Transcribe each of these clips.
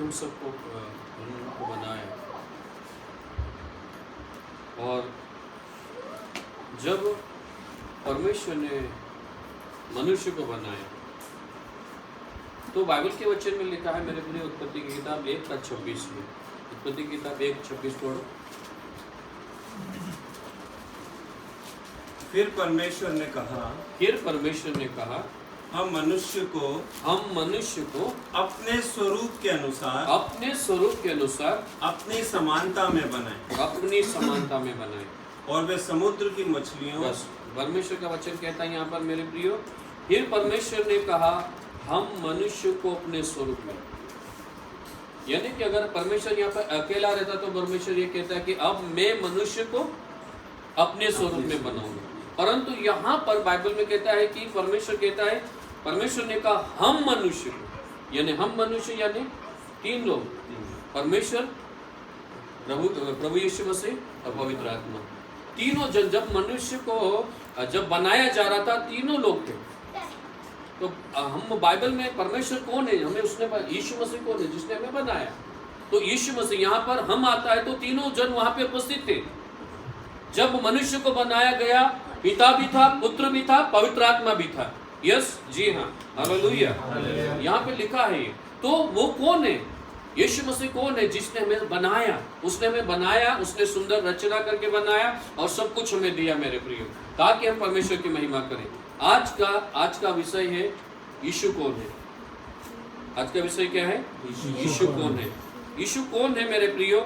हम सबको उनको बनाया, और जब परमेश्वर ने मनुष्य को बनाया तो बाइबल के वचन में लिखा है मेरे प्रिय, उत्पत्ति की किताब 1:26 में, उत्पत्ति की किताब 1:26 पढ़ो। फिर परमेश्वर ने कहा हम मनुष्य को अपने स्वरूप के अनुसार अपनी समानता में बनाए और वे समुद्र की मछलियों। बस परमेश्वर का वचन कहता है यहाँ पर मेरे प्रियो, फिर परमेश्वर ने कहा हम मनुष्य को अपने स्वरूप में, यानी कि अगर परमेश्वर यहाँ पर अकेला रहता तो परमेश्वर ये कहता है कि अब मैं मनुष्य को अपने स्वरूप में बनाऊंगा, परंतु यहाँ पर बाइबल में कहता है कि परमेश्वर कहता है, परमेश्वर ने कहा हम मनुष्य को, यानी हम मनुष्य यानी 3 लोग, परमेश्वर, प्रभु यीशु मसीह और पवित्र आत्मा, तीनों जन। जब मनुष्य को जब बनाया जा रहा था 3 लोग थे। तो हम बाइबल में परमेश्वर कौन है, हमें उसने, यीशु मसीह कौन है जिसने हमें बनाया, तो यीशु मसीह। यहाँ पर हम आता है तो 3 जन वहां पे उपस्थित थे। जब मनुष्य को बनाया गया, पिता भी था, पुत्र भी था, पवित्र आत्मा भी था। यस, जी हाँ, हालेलुया। यहाँ पे लिखा है ये। तो वो कौन है, यीशु मसीह कौन है जिसने हमें बनाया, उसने हमें बनाया, उसने सुंदर रचना करके बनाया और सब कुछ हमें दिया मेरे प्रियो, ताकि हम परमेश्वर की महिमा करें। आज का विषय है यीशु कौन है। आज का विषय क्या है, यीशु कौन है। यीशु कौन है मेरे प्रियो,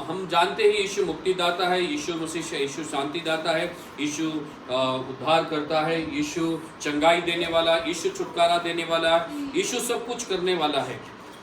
हम जानते हैं यीशु मुक्तिदाता है, यीशु मसीह, यीशु शांतिदाता है, यीशु उद्धार करता है, यीशु चंगाई देने वाला, यीशु छुटकारा देने वाला, यीशु सब कुछ करने वाला है।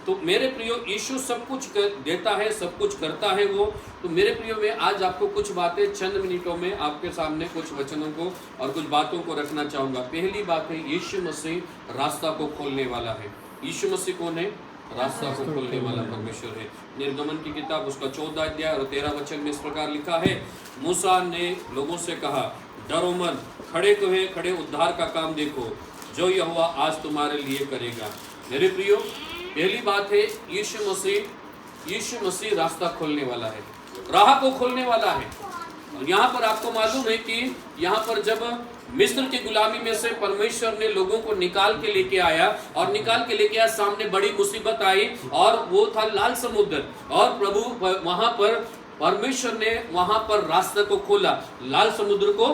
तो मेरे प्रियो यीशु सब कुछ देता है, सब कुछ करता है वो। तो मेरे प्रियो मैं आज आपको कुछ बातें चंद मिनटों में आपके सामने कुछ वचनों को और कुछ बातों को रखना चाहूँगा। पहली बात है, यीशु मसीह रास्ता को खोलने वाला है। यीशु मसीह कौन है, रास्ता को खोलने वाला परमेश्वर है। निर्गमन की किताब उसका 14 अध्याय और 13 वचन में इस प्रकार लिखा है, मूसा ने लोगों से कहा, डरो मत, खड़े उद्धार का काम देखो जो यहोवा आज तुम्हारे लिए करेगा। मेरे प्रियो पहली बात है, यीशु मसीह रास्ता खोलने वाला है, राह को खोलने वाला है। और यहाँ पर आपको मालूम है कि यहाँ पर जब मिस्र की गुलामी में से परमेश्वर ने लोगों को निकाल के लेके आया, और निकाल के लेके आया, सामने बड़ी मुसीबत आई और वो था लाल समुद्र। और प्रभु वहां पर परमेश्वर ने वहां पर रास्ते को खोला, लाल समुद्र को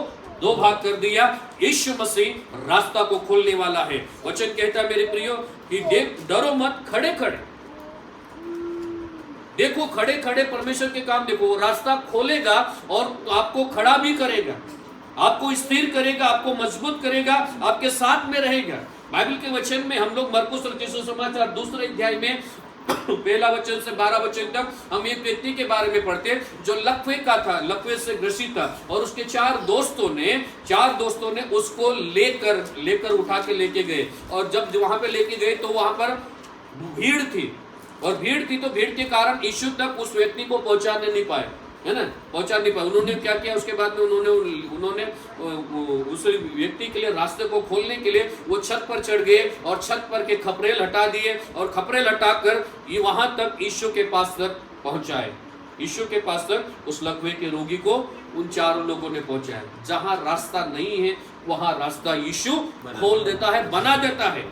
2 भाग कर दिया। यीशु मसीह रास्ता को खोलने वाला है। वचन कहता है मेरे प्रियो कि डरो मत, खड़े देखो, खड़े परमेश्वर के काम देखो। वो रास्ता खोलेगा और आपको खड़ा भी करेगा, आपको स्थिर करेगा, आपको मजबूत करेगा, आपके साथ में रहेगा। बाइबल के वचन में हम लोग मरकुस और यीशु समाचार 2 अध्याय में 1 वचन से 12 वचन तक हम एक व्यक्ति के बारे में पढ़ते जो लकवे का था, लकवे से ग्रसित था, और उसके 4 दोस्तों ने उसको लेकर उठा के लेके गए। और जब वहां पे लेके गए तो वहां पर भीड़ थी, और तो भीड़ के कारण यीशु तक उस व्यक्ति को पहुंचाने नहीं पाए, है ना, पहुंचा नहीं पाए। उन्होंने क्या किया, उसके बाद में उन्होंने उस व्यक्ति के लिए रास्ते को खोलने के लिए वो छत पर चढ़ गए और छत पर के खपरेल हटा दिए, और खपरेल हटाकर ये वहां तक यीशु के पास तक पहुंचाए। यीशु के पास तक उस लकवे के रोगी को उन 4 लोगों ने पहुंचाया। जहां रास्ता नहीं है वहां रास्ता यीशु खोल देता है, बना देता है,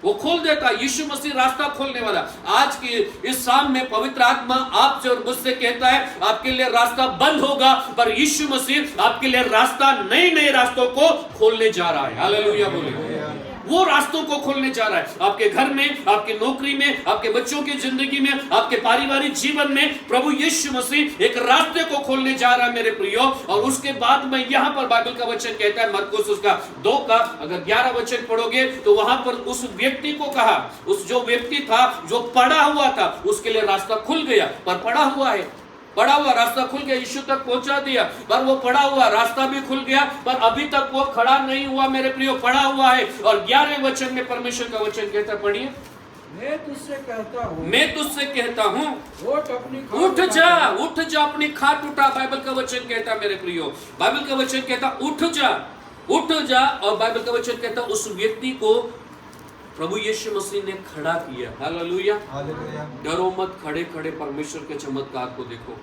वो खोल देता है। यीशु मसीह रास्ता खोलने वाला। आज की इस शाम में पवित्र आत्मा आपसे और मुझसे कहता है आपके लिए रास्ता बंद होगा, पर यीशु मसीह आपके लिए रास्ता, नए रास्तों को खोलने जा रहा है। हालेलुया बोले। वो रास्तों को खोलने जा रहा है आपके घर में, आपके नौकरी में, आपके बच्चों की जिंदगी में, आपके पारिवारिक जीवन में। प्रभु यीशु मसीह एक रास्ते को खोलने जा रहा है मेरे प्रियो। और उसके बाद में यहाँ पर बाइबल का वचन कहता है, मरकुस उसका 2 का अगर 11 वचन पढ़ोगे तो वहां पर उस व्यक्ति को कहा, उस जो व्यक्ति था जो पड़ा हुआ था उसके लिए रास्ता खुल गया, पर पड़ा हुआ रास्ता खुल गया, यीशु तक पहुंचा दिया, पर वो पड़ा हुआ रास्ता भी खुल गया, पर अभी तक वो खड़ा नहीं हुआ मेरे प्रियो, पड़ा हुआ है। और 11वें वचन में परमेश्वर का वचन कहता, पढ़िए, मैं तुझसे कहता हूँ उठ जा अपनी खाट उठा। बाइबल का वचन कहता मेरे प्रियो, बाइबल का वचन कहता उठ जा। और बाइबल का वचन कहता उस व्यक्ति को प्रभु यीशु मसीह ने खड़ा किया। हालेलुया। डरो मत, खड़े खड़े परमेश्वर के चमत्कार को देखो।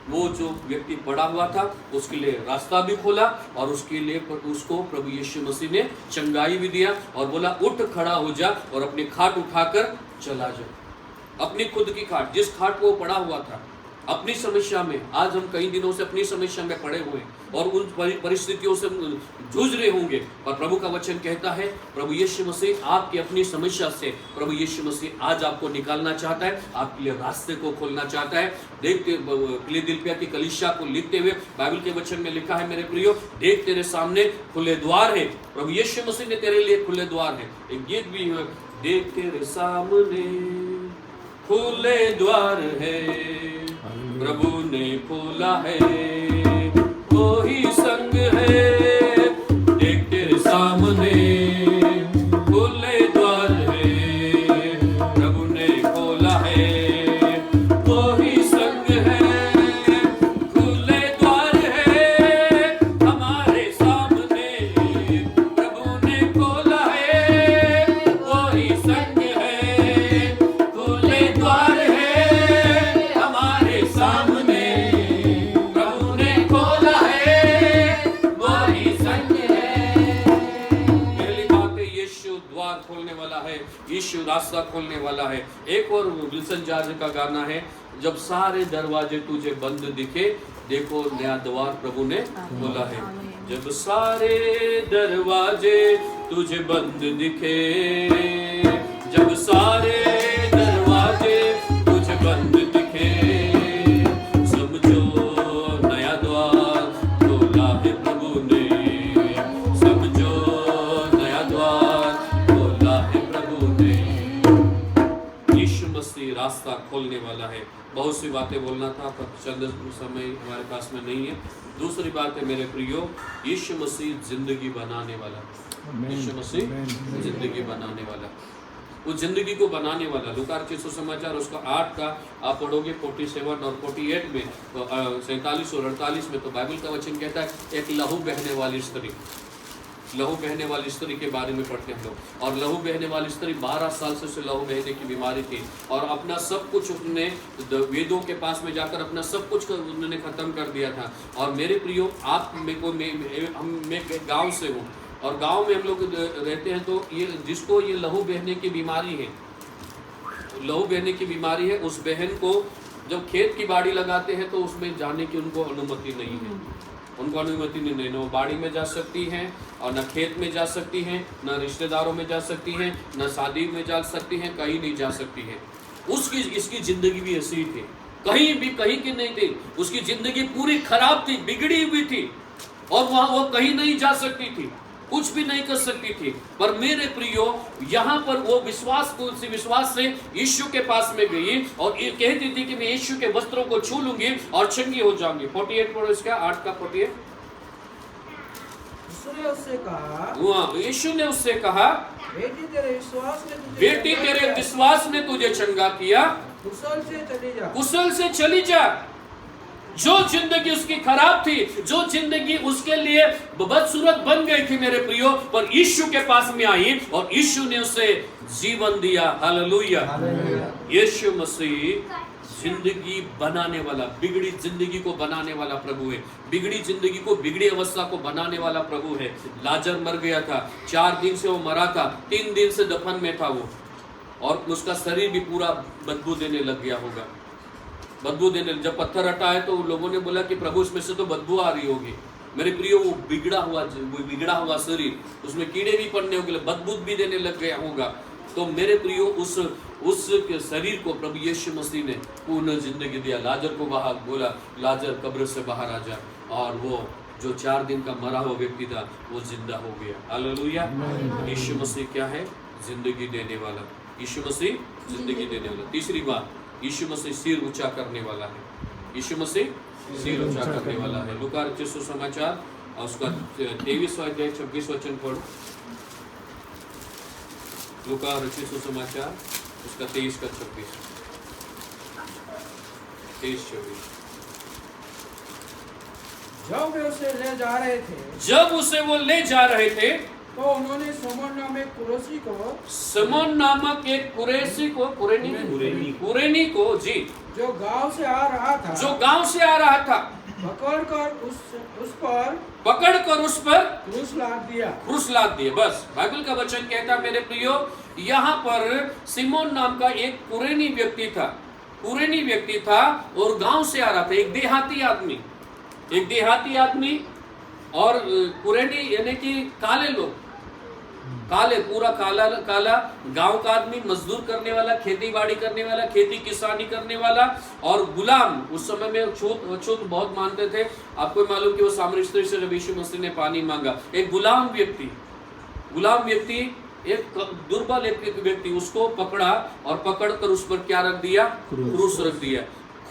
वो जो व्यक्ति पड़ा हुआ था उसके लिए रास्ता भी खोला और उसके लिए उसको प्रभु यीशु मसीह ने चंगाई भी दिया और बोला उठ खड़ा हो जा और अपनी खाट उठाकर चला जा। अपनी खुद की खाट, जिस खाट को वो पड़ा हुआ था, अपनी समस्या में, आज हम कई दिनों से अपनी समस्या में पड़े हुए और उन परिस्थितियों से जूझ रहे होंगे, पर प्रभु का वचन कहता है प्रभु यीशु मसीह आपकी अपनी समस्या से प्रभु यीशु मसीह आज आपको निकालना चाहता है, आपके लिए रास्ते को खोलना चाहता है। देखते फिलदिल्फिया की कलीसिया को लिखते हुए बाइबल के वचन में लिखा है, मेरे प्रियो, देख तेरे सामने खुले द्वार है। प्रभु यीशु मसीह ने तेरे लिए खुले द्वार है। एक गीत भी है, देख तेरे सामने खुले द्वार है, प्रभु ने खोला है, कोई संग है। देख तेरे सामने खुले द्वार है, प्रभु ने खोला है, कोई संग है। खुले द्वार है हमारे सामने, प्रभु ने खोला है, कोई संग है। खुले द्वार है हमारे सामने, प्रभु ने खोला है, वही संग है। पहली बात है, यीशु द्वार खोलने वाला है, यीशु रास्ता खोलने वाला है। एक और विल्सन जॉर्ज का गाना है, जब सारे दरवाजे तुझे बंद दिखे, देखो नया द्वार प्रभु ने खोला है। जब सारे दरवाजे तुझे बंद दिखे, जब सारे दरवाजे तुझे बंद दिखे, समझो नया द्वार खोला है प्रभु ने, समझो नया द्वार खोला है प्रभु ने। यीशु मसीह रास्ता खोलने वाला है। बहुत सी बातें बोलना था पर चंद समय हमारे पास में नहीं है। दूसरी बात है मेरे प्रियो, यीशु मसीह जिंदगी बनाने वाला, यीशु मसीह जिंदगी बनाने वाला, वो जिंदगी को बनाने वाला। लूका रचित सुसमाचार उसका 8 का आप पढ़ोगे 47 और 48 में, 47 और 48 में, तो बाइबल का वचन कहता है एक लहू बहने वाली स्त्री, लहू बहने वाली स्त्री के बारे में पढ़ते हैं हम लोग। और लहू बहने वाली स्त्री 12 साल से उसे लहू बहने की बीमारी थी और अपना सब कुछ उसने वेदों के पास में जाकर अपना सब कुछ उन्होंने खत्म कर दिया था। और मेरे प्रियो, आप मैं गाँव से हूँ और गांव में हम लोग रहते हैं, तो ये जिसको ये लहू बहने की बीमारी है, लहू बहने की बीमारी है, उस बहन को जब खेत की बाड़ी लगाते हैं तो उसमें जाने की उनको अनुमति नहीं है, उनको अनुमति नहीं, न वो बाड़ी में जा सकती हैं और न खेत में जा सकती हैं, न रिश्तेदारों में जा सकती हैं, न शादी में जा सकती हैं, कहीं नहीं जा सकती हैं। उसकी इसकी जिंदगी भी ऐसी थी, कहीं भी कहीं की नहीं थी, उसकी जिंदगी पूरी खराब थी, बिगड़ी हुई थी और वहाँ वो कहीं नहीं जा सकती थी, कुछ भी नहीं कर सकती थी। पर मेरे प्रियो, यहाँ पर वो विश्वास से यीशु के पास में गई और ये कहती थी कि मैं यीशु के वस्त्रों को छू लूंगी और चंगी हो जाऊंगी। 48 पढ़ो इसका, 8 का 48। उससे कहा, यीशु ने उससे कहा, बेटी तेरे विश्वास ने तुझे चंगा किया, कुशल से चली जा। जो जिंदगी उसकी खराब थी, जो जिंदगी उसके लिए बदसूरत बन गई थी मेरे प्रियो, पर यीशु के पास में आई और यीशु ने उसे जीवन दिया। हालेलुया। यीशु मसीह जिंदगी बनाने वाला, बिगड़ी जिंदगी को बनाने वाला प्रभु है, बिगड़ी जिंदगी को, बिगड़ी अवस्था को बनाने वाला प्रभु है। लाजर मर गया था, 4 दिन से वो मरा था, 3 दिन से दफन में था वो, और उसका शरीर भी पूरा बदबू देने लग गया होगा, बदबू देने। जब पत्थर हटाए तो लोगों ने बोला कि प्रभु इसमें से तो बदबू आ रही होगी। मेरे प्रियो, वो बिगड़ा हुआ शरीर, उसमें कीड़े भी पड़ने होंगे, बदबू भी देने लग गया होगा। तो मेरे प्रियो, उस शरीर को प्रभु यीशु मसीह ने पूर्ण जिंदगी दिया। लाजर को बाहर बोला, लाजर कब्र से बाहर आ जा, और वो जो 4 दिन का मरा हुआ व्यक्ति था वो जिंदा हो गया। हालेलुया। यीशु मसीह क्या है? जिंदगी देने वाला। यीशु मसीह जिंदगी देने वाला। तीसरी बात, यीशु मसीह सिर ऊंचा करने वाला है। यीशु मसीह सिर ऊंचा करने वाला है। लूका रचित सुसमाचार और उसका 23वां अध्याय 26 वचन पढ़ो। लूका रचित सुसमाचार उसका 23 का 26, 23-24। जब वे उसे ले जा रहे थे, जब उसे वो ले जा रहे थे, तो उन्होंने समोन नाम एक कुरैशी को, सिमोन नामक एक कुरैशी को, कुरेनी को जी, जो गांव से आ रहा था, पकड़कर उस पर क्रूस लाद दिया। बस बाइबल का वचन कहता है मेरे प्रियो, यहाँ पर सिमोन नाम का एक कुरेनी व्यक्ति था और गांव से आ रहा था, एक देहाती आदमी और कुरेनी यानी कि काले लोग, पूरा काला गांव का आदमी, मजदूर करने वाला, खेती बाड़ी करने वाला, खेती किसानी करने वाला और गुलाम। उस समय में छूत बहुत मानते थे। आपको मालूम कि वो सामरी स्त्री से जब यीशु मसीह ने पानी मांगा, एक गुलाम व्यक्ति, एक दुर्बल व्यक्ति उसको पकड़ा और पकड़कर उस पर क्या रख दिया? क्रूस रख दिया।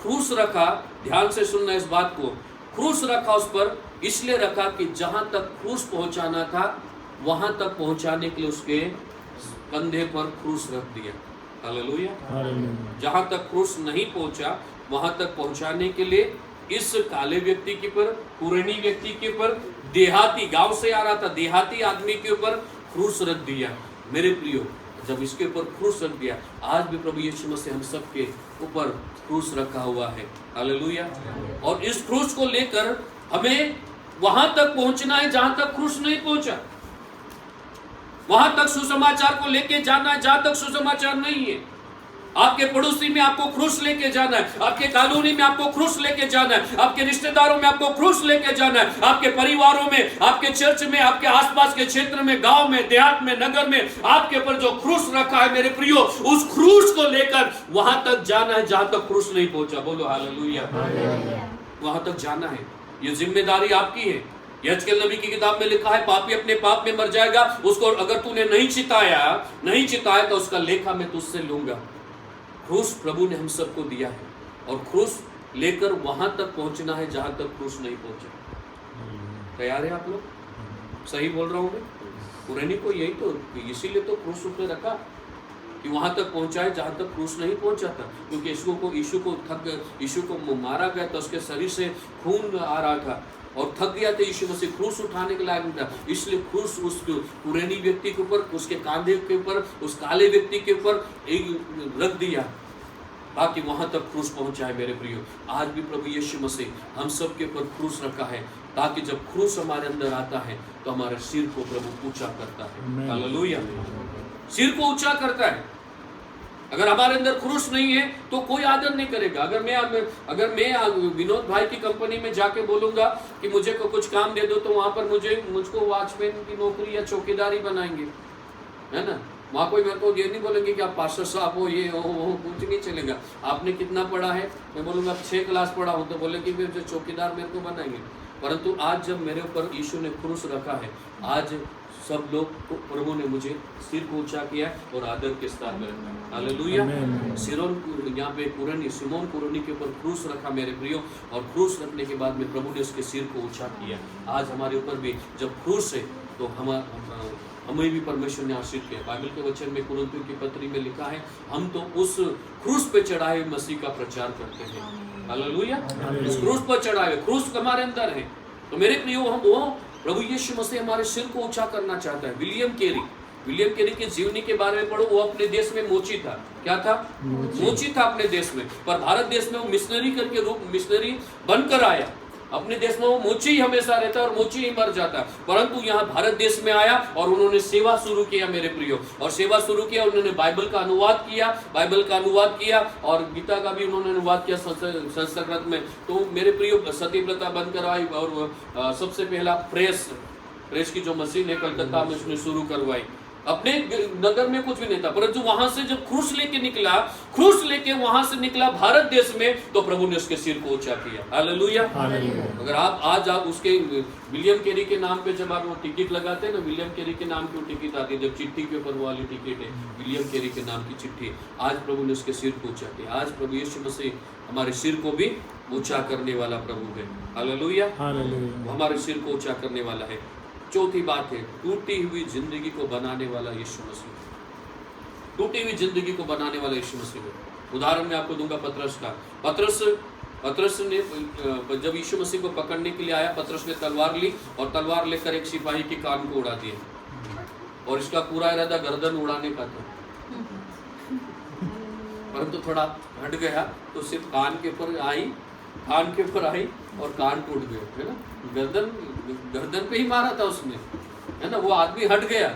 क्रूस रखा, ध्यान से सुनना इस बात को, क्रूस रखा उस पर, इसलिए रखा कि जहां तक क्रूस पहुंचाना था वहां तक पहुंचाने के लिए उसके कंधे पर क्रूस रख दिया। हालेलुया। जहां तक क्रूस नहीं पहुंचा वहां तक पहुंचाने के लिए इस काले व्यक्ति के ऊपर, कुरेनी व्यक्ति के ऊपर, देहाती, गांव से आ रहा था, देहाती आदमी के ऊपर क्रूस रख दिया। मेरे प्रियो, जब इसके ऊपर क्रूस रख दिया, आज भी प्रभु यीशु मसीह हम सब के ऊपर क्रूस रखा हुआ है। हालेलुया। और इस क्रूस को लेकर हमें वहां तक पहुंचना है जहां तक क्रूस नहीं पहुंचा, वहां तक सुसमाचार को लेके जाना है जहां तक सुसमाचार नहीं है। आपके पड़ोसी में आपको क्रूस लेके जाना है, आपके कॉलोनी में आपको क्रूस लेके जाना है, आपके रिश्तेदारों में आपको क्रूस लेके जाना है, आपके परिवारों में, आपके चर्च में, आपके आसपास के क्षेत्र में, गांव में, देहात में, नगर में आपके ऊपर जो क्रूस रखा है मेरे प्रियो, उस क्रूस को लेकर वहां तक जाना है जहां तक क्रूस नहीं पहुंचा। बोलो हालेलुया। वहां तक जाना है, ये जिम्मेदारी आपकी है। यहेजकेल नबी की किताब में लिखा है, पापी अपने पाप में मर जाएगा, उसको अगर तूने नहीं चिताया तो उसका लेखा मैं तुझसे लूंगा। क्रूस प्रभु ने हम सबको दिया है और क्रूस लेकर वहां तक पहुंचना है जहां तक क्रूस नहीं पहुंचा। तैयार है आप लोग? सही बोल रहा हूं मैं? कुरेनी को यही तो, इसीलिए तो क्रूस ऊपर रखा कि वहां तक पहुंचाए जहां तक क्रूस नहीं पहुंचा था, क्योंकि यीशु को मारा गया तो उसके शरीर से खून आ रहा था और थक गया था यीशु मसीह, क्रूस उठाने के लायक नहीं था, इसलिए क्रूस उस कुरेनी व्यक्ति के ऊपर, उसके कांधे के ऊपर, उस काले व्यक्ति के ऊपर रख दिया, बाकी वहां तक क्रूस पहुंचा है। मेरे प्रियो, आज भी प्रभु यीशु मसीह हम सब के ऊपर क्रूस रखा है, ताकि जब क्रूस हमारे अंदर आता है तो हमारे सिर को प्रभु ऊंचा करता है। हालेलुया। सिर को ऊंचा करता है। अगर हमारे अंदर क्रूस नहीं है तो कोई आदर नहीं करेगा। अगर मैं विनोद भाई की कंपनी में जाके बोलूंगा कि मुझे को कुछ काम दे दो, तो वहां पर मुझको वॉचमैन की नौकरी या चौकीदारी बनाएंगे, है ना। वहां कोई मेरे को ये नहीं बोलेंगे कि आप पास्टर साहब हो, ये हो, कुछ नहीं चलेगा। आपने कितना पढ़ा है? मैं बोलूंगा 6 क्लास पढ़ा हूं, तो बोले कि फिर जो चौकीदार मेरे को बनाएंगे। परंतु आज जब मेरे ऊपर यीशु ने क्रूस रखा है, आज सब लोग प्रभु ने मुझे सिर को ऊंचा किया और आदर के स्थान में रखा। हालेलुया। यहाँ पे सिमोन कुरेनी के ऊपर क्रूस रखा मेरे प्रियो, और क्रूस रखने के बाद में प्रभु ने उसके सिर को ऊंचा किया। आज हमारे ऊपर भी जब क्रूस है तो हमें भी परमेश्वर ने आशीष किया। बाइबल के वचन में कुरिन्थियों की पत्री में लिखा है, हम तो उस क्रूस पे चढ़ाए मसीह का प्रचार करते हैं। हालेलुया। उस क्रूस पर चढ़ाए, क्रूस हमारे अंदर है। तो मेरे प्रियो, वो प्रभु यीशु मसीह हमारे सिर को ऊंचा करना चाहता है। विलियम केरी की जीवनी के बारे में पढ़ो। वो अपने देश में मोची था। क्या था? मोची था अपने देश में, पर भारत देश में वो मिशनरी बनकर आया। अपने देश में वो मोची ही हमेशा रहता है और मोची ही मर जाता है, परंतु यहाँ भारत देश में आया और उन्होंने सेवा शुरू किया मेरे प्रियो। और सेवा शुरू किया, उन्होंने बाइबल का अनुवाद किया और गीता का भी उन्होंने अनुवाद किया संस्कृत में। तो मेरे प्रियो, सतीव्रता बनकर आई और सबसे पहला प्रेस की जो मशीन है कलकत्ता में उसने शुरू करवाई। अपने नगर में कुछ भी नहीं था, परंतु वहां से जब क्रूस लेके वहां से निकला भारत देश में, तो प्रभु ने उसके सिर को ऊंचा किया। हालेलुया। अगर आप उसके विलियम केरी के नाम पे जब आप वो टिकट लगाते हैं ना, विलियम केरी के नाम की वो टिकट आती है, जब चिट्ठी के ऊपर वो वाली टिकट है, विलियम केरी के नाम की चिट्ठी, आज प्रभु ने उसके सिर को ऊंचा किया। आज प्रभु यीशु मसीह हमारे सिर को भी ऊंचा करने वाला प्रभु है। हालेलुया। वो हमारे सिर को ऊंचा करने वाला है। चौथी बात है, टूटी हुई जिंदगी को बनाने वाला यीशु मसीह। टूटी हुई जिंदगी को बनाने वाला यीशु मसीह। उदाहरण मैं आपको दूंगा पतरस का। पतरस ने जब यीशु मसीह को पकड़ने के लिए आया, पतरस ने तलवार ली और तलवार लेकर एक सिपाही के कान को उड़ा दिया। और इसका पूरा इरादा गर्दन उड़ाने का था, परंतु थोड़ा हट गया तो सिर्फ कान के ऊपर आई और कान टूट गए, है ना। गर्दन पे ही मारा था उसने, है ना। वो आदमी हट गया,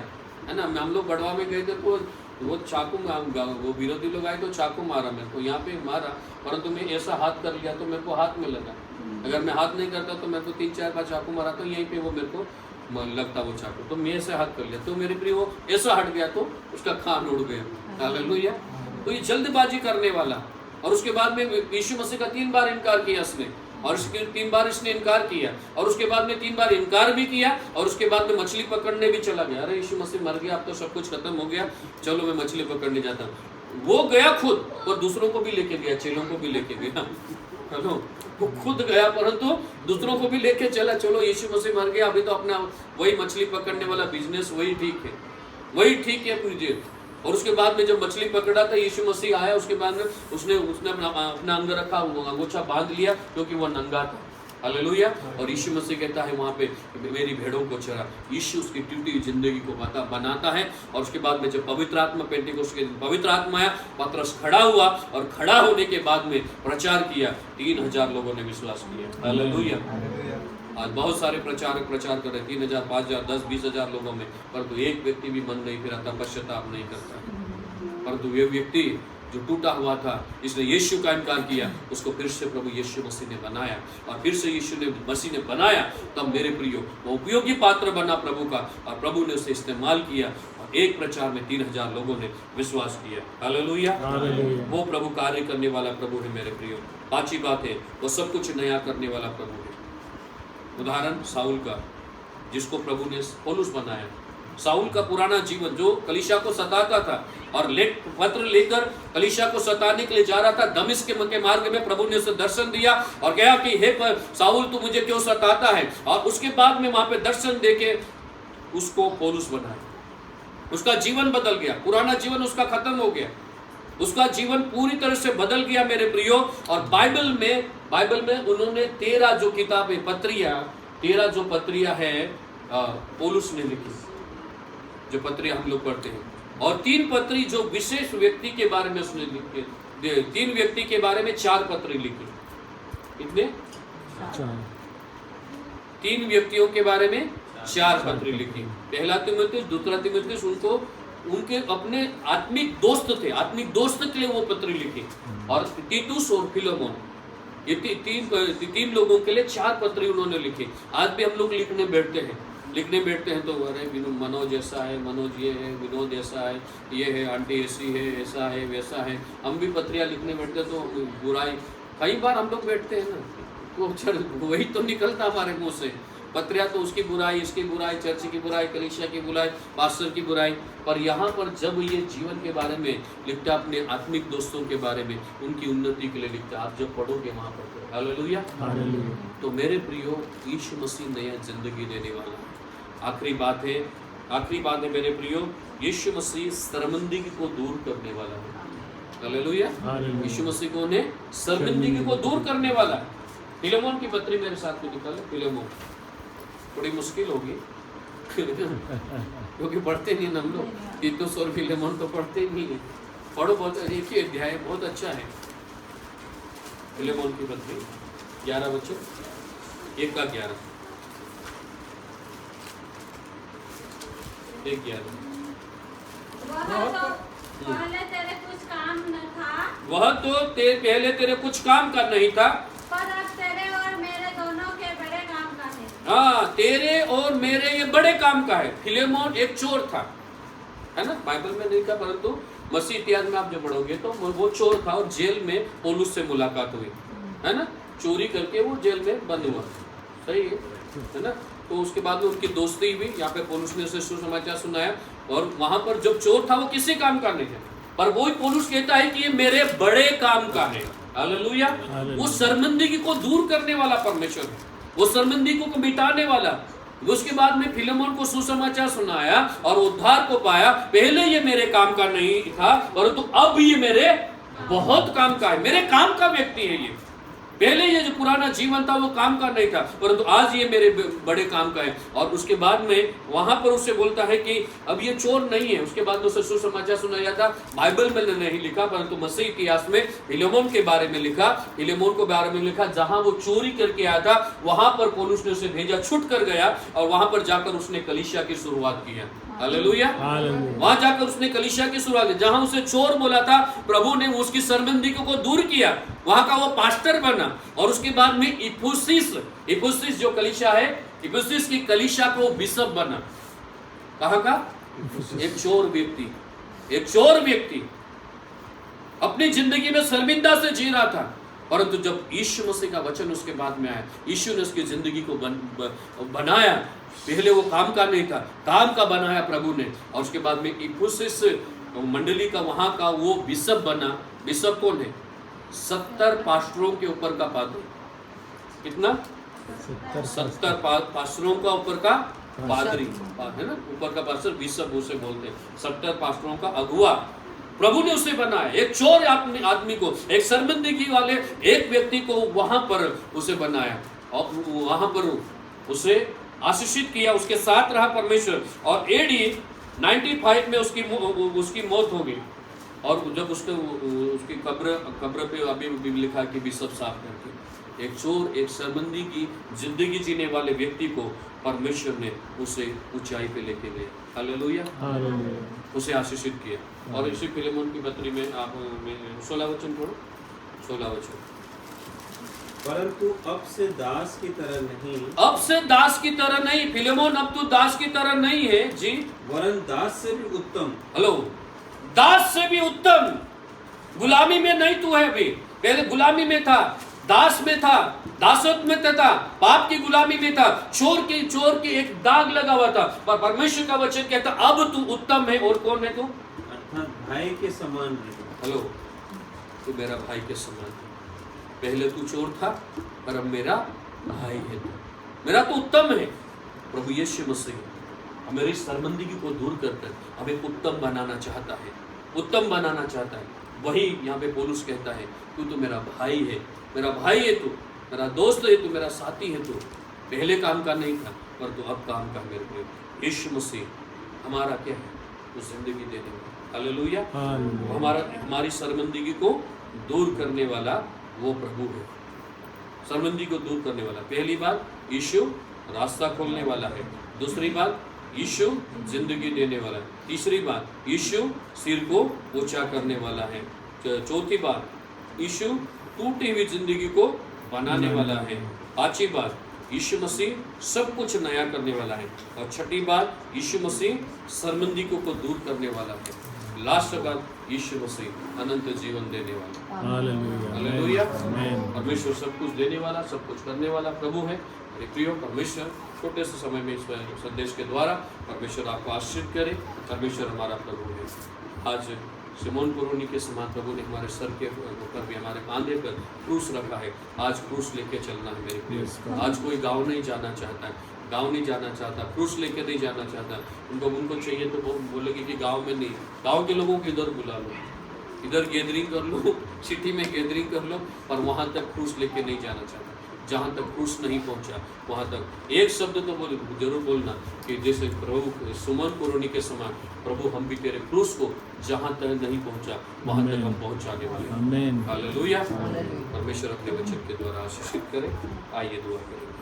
है ना। हम लोग गढ़वा में गए थे तो वो चाकू, वो विरोधी लोग आए तो चाकू मारा मेरे को, यहाँ पे मारा, परंतु मैं ऐसा हाथ कर लिया तो मेरे को हाथ में लगा। अगर मैं हाथ नहीं करता तो मेरे को 3-4 चाकू मारा तो यहीं पे वो मेरे को लगता वो चाकू, तो मैं ऐसे हाथ कर लिया तो मेरे प्रिय वो ऐसा हट गया तो उसका कान उड़ गया। हालेलुया। तो ये जल्दबाजी करने वाला, और उसके बाद में यीशु मसीह का 3 बार इनकार किया इसने, और इसके 3 बार इसने इनकार किया, और उसके बाद में 3 बार इनकार भी किया, और उसके बाद में मछली पकड़ने भी चला गया। अरे यीशु मसीह मर गया, अब तो सब कुछ खत्म हो गया, चलो मैं मछली पकड़ने जाता हूँ। वो गया खुद, और दूसरों को भी लेके गया, चेलों को भी लेके गया। हेलो, वो खुद गया परंतु दूसरों को भी लेके चला, चलो यीशु मसीह मर गया, अभी तो अपना वही मछली पकड़ने वाला बिजनेस वही ठीक है, वही ठीक है मुझे। और उसके बाद में जब मछली पकड़ा था यीशु मसीह आया, उसके बाद में उसने अपना अंग रखा, वो अंगोछा बांध लिया क्योंकि वो नंगा था। हालेलुया। और यीशु मसीह कहता है वहाँ पे मेरी भेड़ों को चरा। यीशु उसकी टूटी जिंदगी को बनाता है। और उसके बाद में जब पवित्र आत्मा पेंटिकोस्ट के दिन पवित्र आत्मा आया, पतरस खड़ा हुआ, और खड़ा होने के बाद में प्रचार किया, 3000 लोगों ने विश्वास किया। हालेलुया। आज बहुत सारे प्रचारक प्रचार कर रहे, 3000, 5000, 10, 20,000 लोगों में, परंतु एक व्यक्ति भी मन नहीं फिराता, पश्चाताप नहीं करता। परंतु ये व्यक्ति जो टूटा हुआ था, इसने यीशु का इनकार किया, उसको फिर से प्रभु यीशु मसीह ने बनाया, और फिर से यीशु ने मसीह ने बनाया, तब मेरे प्रियो वो उपयोगी पात्र बना प्रभु का, और प्रभु ने उसे इस्तेमाल किया, और एक प्रचार में 3000 लोगों ने विश्वास किया। हालेलुया। वो प्रभु कार्य करने वाला प्रभु है मेरे प्रियो। 5वीं बात है, वो सब कुछ नया करने वाला प्रभु है। उदाहरण साउल का, जिसको प्रभु ने पौलुस बनाया। साउल का पुराना जीवन जो कलीसिया को सताता था, और पत्र लेकर कलीसिया को सताने के लिए जा रहा था, दमिश्क के मार्ग में प्रभु ने उसे दर्शन दिया और कहा कि हे साउल तू मुझे क्यों सताता है, और उसके बाद में वहां पे दर्शन देके उसको पौलुस बनाया। उसका जीवन बदल गया, पुराना जीवन उसका खत्म हो गया, उसका जीवन पूरी तरह से बदल गया मेरे प्रियो। और बाइबल में उन्होंने 13 जो किताबें पत्रियां 13 जो पत्रियां है पौलुस ने लिखी, जो पत्रियां हम लोग पढ़ते हैं, और 3 पत्री जो विशेष व्यक्ति के बारे में उसने लिखे, 3 व्यक्ति के बारे में 4 पत्री लिखी। कितने? 3 व्यक्तियों के बारे में 4 पत्री लिखी। पहला तीमुथियुस, दूसरा तीमुथियुस, उनको उनके अपने आत्मिक दोस्त थे, आत्मिक दोस्त के लिए वो पत्री लिखी, और तीतुस और फिलेमोन, ये 3 लोगों के लिए 4 पत्री उन्होंने लिखी। आज भी हम लोग लिखने बैठते हैं तो अरे मनोज ऐसा है, मनोज ये है, विनोद ऐसा है, ये है, आंटी ऐसी है, ऐसा है, वैसा है। हम भी पत्रियाँ लिखने बैठते तो बुराई, कई बार हम लोग बैठते हैं ना, तो वही तो निकलता हमारे मुंह से। पत्रियाँ तो उसकी बुराई, इसकी बुराई, चर्च की बुराई, कलीसिया की बुराई, पास्टर की बुराई। पर यहाँ पर जब ये जीवन के बारे में लिखता, अपने आत्मिक दोस्तों के बारे में, उनकी उन्नति के लिए लिखता, आप जब पढ़ोगे वहाँ पर। हालेलुया। तो मेरे प्रियो, यीशु मसीह नया जिंदगी देने वाला है। आखिरी बात है मेरे प्रियो, यीशु मसीह शर्मिंदगी को दूर करने वाला है। हालेलुया। यीशु मसीह को ने शर्मिंदगी को दूर करने वाला है। फिलेमोन की पत्री मेरे साथ में निकाले। फिलेमोन थोड़ी मुश्किल होगी क्योंकि पढ़ते नहीं हम लोग, तीतुस और फिलेमोन तो पढ़ते नहीं है। पढ़ो, बहुत एक ही अध्याय, बहुत अच्छा है। फिलेमोन की पत्री 11 बच्चों, 1 का 11, 1:11। पहले तेरे कुछ काम न था, वह तो पहले तेरे कुछ काम का नहीं था, पर अब तेरे और मेरे दोनों के बड़े काम का है। हाँ, तेरे और मेरे ये बड़े काम का है। फिलेमोन एक चोर था, है ना, बाइबल में नहीं था, परंतु मसीह इतिहास में आप जब पढ़ोगे तो वो चोर था, और जेल में पौलुस से मुलाकात हुई, है ना, चोरी करके वो जेल में बंद हुआ। सही है ना। तो उसके बाद में उनकी दोस्ती हुई, यहाँ पे पौलुस ने उसे सुसमाचार सुनाया, और वहां पर जब चोर था वो किसी काम का नहीं है, पर वो ही पौलुस कहता है कि ये मेरे बड़े काम का है। हालेलुया। वो शर्मिंदगी को दूर करने वाला परमेश्वर है, वो शर्मिंदगी को मिटाने वाला। उसके बाद में फिलेमोन को सुसमाचार सुनाया और उद्धार को पाया। पहले ये मेरे काम का नहीं था, परंतु अब ये मेरे बहुत काम का है, मेरे काम का व्यक्ति है ये। पहले ये जो पुराना जीवन था वो काम का नहीं था, परंतु आज ये मेरे बड़े काम का है। और उसके बाद में वहां पर उससे बोलता है कि अब ये चोर नहीं है। उसके बाद उसे सुसमाचार सुनाया जाता। बाइबल में नहीं लिखा, परंतु मसीह इतिहास में फिलेमोन के बारे में लिखा, फिलेमोन के बारे में लिखा, जहां वो चोरी करके आया था वहां पर पौलुस ने उसे भेजा, छूट कर गया और वहां पर जाकर उसने कलीसिया की शुरुआत की है। हालेलुया। वहां जाकर उसने कलीसिया की शुरुआत की। जहां उसे चोर बोला था, प्रभु ने उसकी शर्मिंदगी को दूर किया, वहां का वो पास्टर बना। और उसके बाद में इफुसिस जो कलीसिया है, इफुसिस की कलीसिया को बिशप बना। कहां का? एक चोर व्यक्ति अपनी जिंदगी में शर्मिंदा से जी रहा था, परंतु जब यीशु मसीह का वचन उसके बाद में आया, यीशु ने उसकी जिंदगी को बनाया। पहले वो काम का नहीं था, काम का बनाया प्रभु ने। और उसके बाद में इफुसिस मंडली का वहां का वो बिशप बना। बिशप कौन है? 70 पास्टरों के ऊपर का पादरी। कितना? 70 पास्टरों का ऊपर का पादरी है ना, ऊपर का पास्टर बिशप उसे बोलते हैं। 70 पास्टरों का अगुआ प्रभु ने उसे बनाया। एक चोर आदमी को, एक शर्मिंदगी वाले एक व्यक्ति को वहां पर उसे बनाया और वहां पर उसे आशीषित किया। उसके साथ रहा परमेश्वर। और AD 95 में उसकी मौत हो गई। और जब उसकी कब्र पे अभी भी लिखा कि बिशप साफ करके, एक चोर, एक शर्मिंदगी की जिंदगी जीने वाले व्यक्ति को परमेश्वर ने उसे ऊंचाई पे लेके गए। हालेलुया। उसे आशीषित किया। और इसी फिलेमोन की पत्री में आप 16 वचन पढ़ो। 16 वचन। परंतु अब से दास की तरह नहीं, फिलेमोन अब तू दास की तरह नहीं है जी, वरन दास से भी उत्तम। हेलो, दास से भी उत्तम। गुलामी में नहीं तू है अभी, पहले गुलामी में था, दास में था, दासत्व में था, पाप की गुलामी में था, चोर के एक दाग लगा हुआ था। पर परमेश्वर का वचन कहता अब तू उत्तम है। और कौन है तू? अर्थात भाई के समान है। हेलो, तू मेरा भाई के समान है। पहले तू चोर था, पर अब मेरा भाई है। मेरा तो उत्तम है। प्रभु यीशु मसीह हमारी शर्मिंदगी को दूर करकर हमें उत्तम बनाना चाहता है, उत्तम बनाना चाहता है। वही यहाँ पे पौलुस कहता है, तू तो मेरा भाई है, मेरा भाई है, तू मेरा दोस्त है, तू मेरा साथी है। तू पहले काम का नहीं था, पर तू अब काम का मेरे को। यीशु मसीह हमारा क्या है? तो जिंदगी देने वाला। हालेलुया। हमारी शर्मिंदगी को दूर करने वाला वो प्रभु है। शर्मिंदगी को दूर करने वाला। पहली बात, यीशु रास्ता खोलने वाला है। दूसरी बात, यीशु जिंदगी देने वाला है। तीसरी बात, यीशु सिर को ऊंचा करने वाला है। चौथी बात, यीशु टूटी हुई जिंदगी को बनाने वाला है। पांचवी बात, यीशु मसीह सब कुछ नया करने वाला है। और छठी बात, यीशु मसीह शर्मिंदगी को दूर करने वाला है। लास्ट बात, यीशु मसीह अनंत जीवन देने वाला। हालेलुया। परमेश्वर सब कुछ देने वाला, सब कुछ करने वाला प्रभु है। मेरे प्रियो, परमेश्वर छोटे से समय में इस संदेश के द्वारा परमेश्वर आपको आशीर्वाद करे। परमेश्वर हमारा प्रभु है। आज सिमोन पुरोनी के समान प्रभु ने हमारे सर के ऊपर भी, हमारे कांधे पर क्रूस रखा है। आज क्रूस लेके चलना है मेरे प्रियो। आज कोई गाँव नहीं जाना चाहता है, गांव नहीं जाना चाहता, क्रूस लेके नहीं जाना चाहता। उनको चाहिए तो वो बोलेगी कि गांव में नहीं, गांव के लोगों को इधर बुला लो, इधर गैदरिंग कर लो, सिटी में गैदरिंग कर लो, पर वहां तक क्रूस लेके नहीं जाना चाहता। जहां तक क्रूस नहीं पहुंचा वहां तक एक शब्द तो जरूर बोलना कि जैसे प्रभु सिमोन पुरोनी के समान, प्रभु हम भी तेरे क्रूस को जहां तक नहीं पहुंचा वहां तक हम पहुंचाने वाले हैं। हालेलुया। परमेश्वर अपने वचन के द्वारा आशीषित करे। आइए दुआ करेंगे।